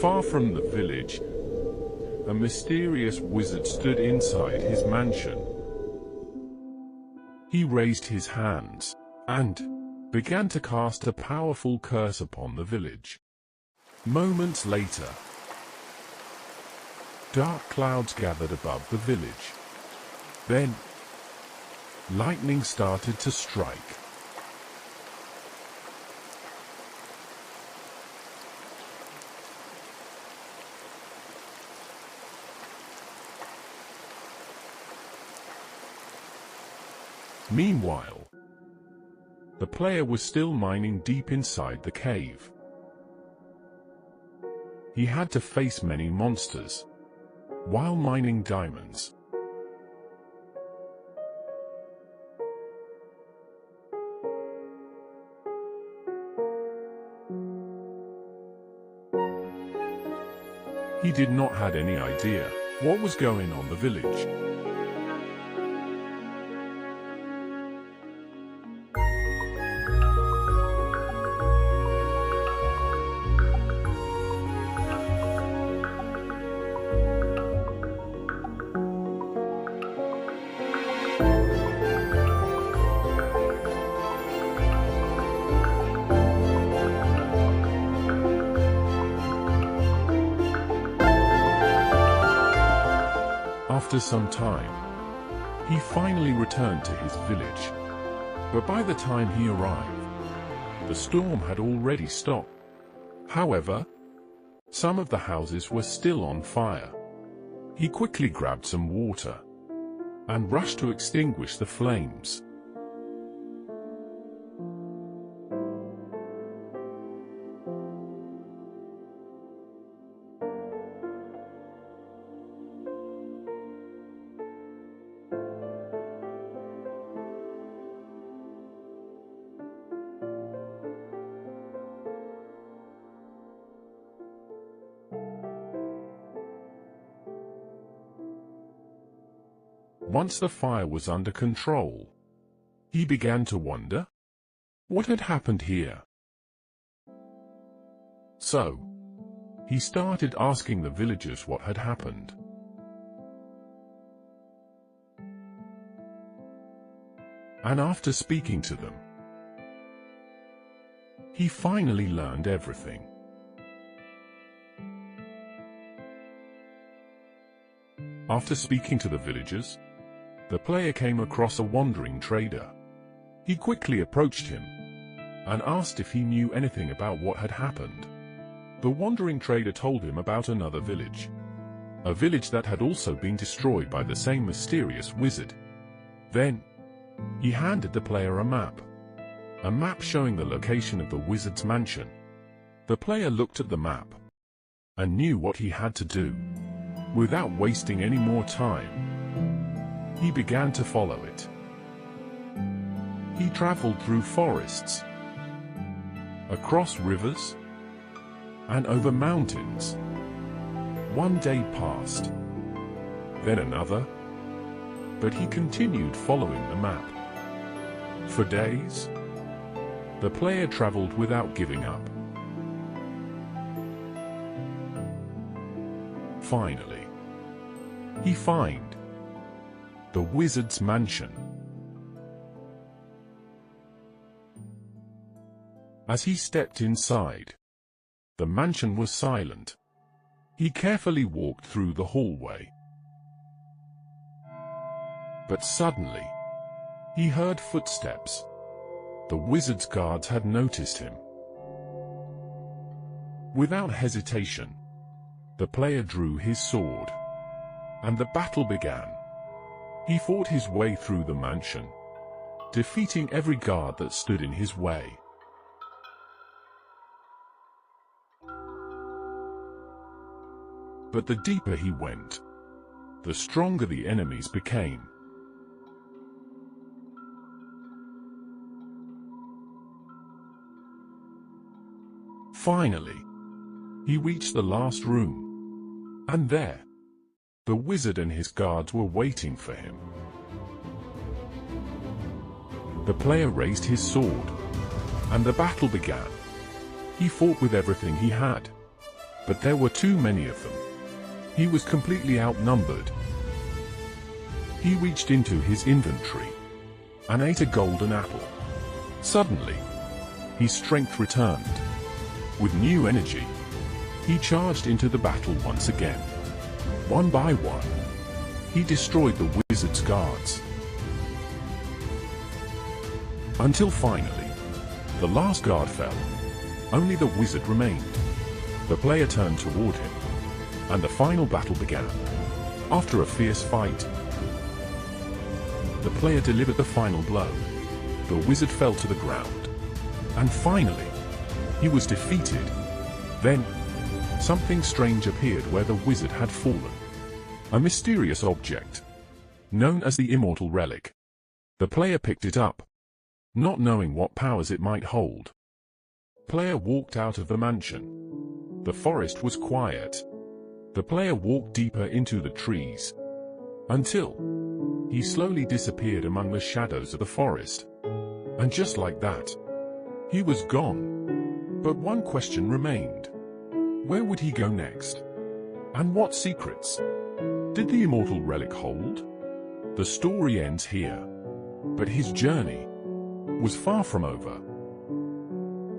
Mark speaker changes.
Speaker 1: Far from the village, a mysterious wizard stood inside his mansion. He raised his hands and began to cast a powerful curse upon the village. Moments later, dark clouds gathered above the village. Then, lightning started to strike. Meanwhile, the player was still mining deep inside the cave. He had to face many monsters while mining diamonds. He did not have any idea what was going on in the village. After some time, he finally returned to his village, but by the time he arrived, the storm had already stopped. However, some of the houses were still on fire. He quickly grabbed some water and rushed to extinguish the flames. Once the fire was under control, he began to wonder what had happened here. So, he started asking the villagers what had happened. And after speaking to them, he finally learned everything. After speaking to the villagers, the player came across a wandering trader. He quickly approached him and asked if he knew anything about what had happened. The wandering trader told him about another village, a village that had also been destroyed by the same mysterious wizard. Then, he handed the player a map showing the location of the wizard's mansion. The player looked at the map and knew what he had to do. Without wasting any more time, he began to follow it. He traveled through forests, across rivers, and over mountains. One day passed, then another, but he continued following the map. For days, the player traveled without giving up. Finally, he found the wizard's mansion. As he stepped inside, the mansion was silent. He carefully walked through the hallway. But suddenly, he heard footsteps. The wizard's guards had noticed him. Without hesitation, the player drew his sword, and the battle began. He fought his way through the mansion, defeating every guard that stood in his way. But the deeper he went, the stronger the enemies became. Finally, he reached the last room, and there, the wizard and his guards were waiting for him. The player raised his sword, and the battle began. He fought with everything he had, but there were too many of them. He was completely outnumbered. He reached into his inventory and ate a golden apple. Suddenly, his strength returned. With new energy, he charged into the battle once again. One by one, he destroyed the wizard's guards. Until finally, the last guard fell. Only the wizard remained. The player turned toward him, and the final battle began. After a fierce fight, the player delivered the final blow. The wizard fell to the ground. And finally, he was defeated. Then, something strange appeared where the wizard had fallen. A mysterious object, known as the immortal relic. The player picked it up, not knowing what powers it might hold. Player walked out of the mansion. The forest was quiet. The player walked deeper into the trees, until he slowly disappeared among the shadows of the forest. And just like that, he was gone. But one question remained. Where would he go next? And what secrets did the immortal relic hold? The story ends here, but his journey was far from over.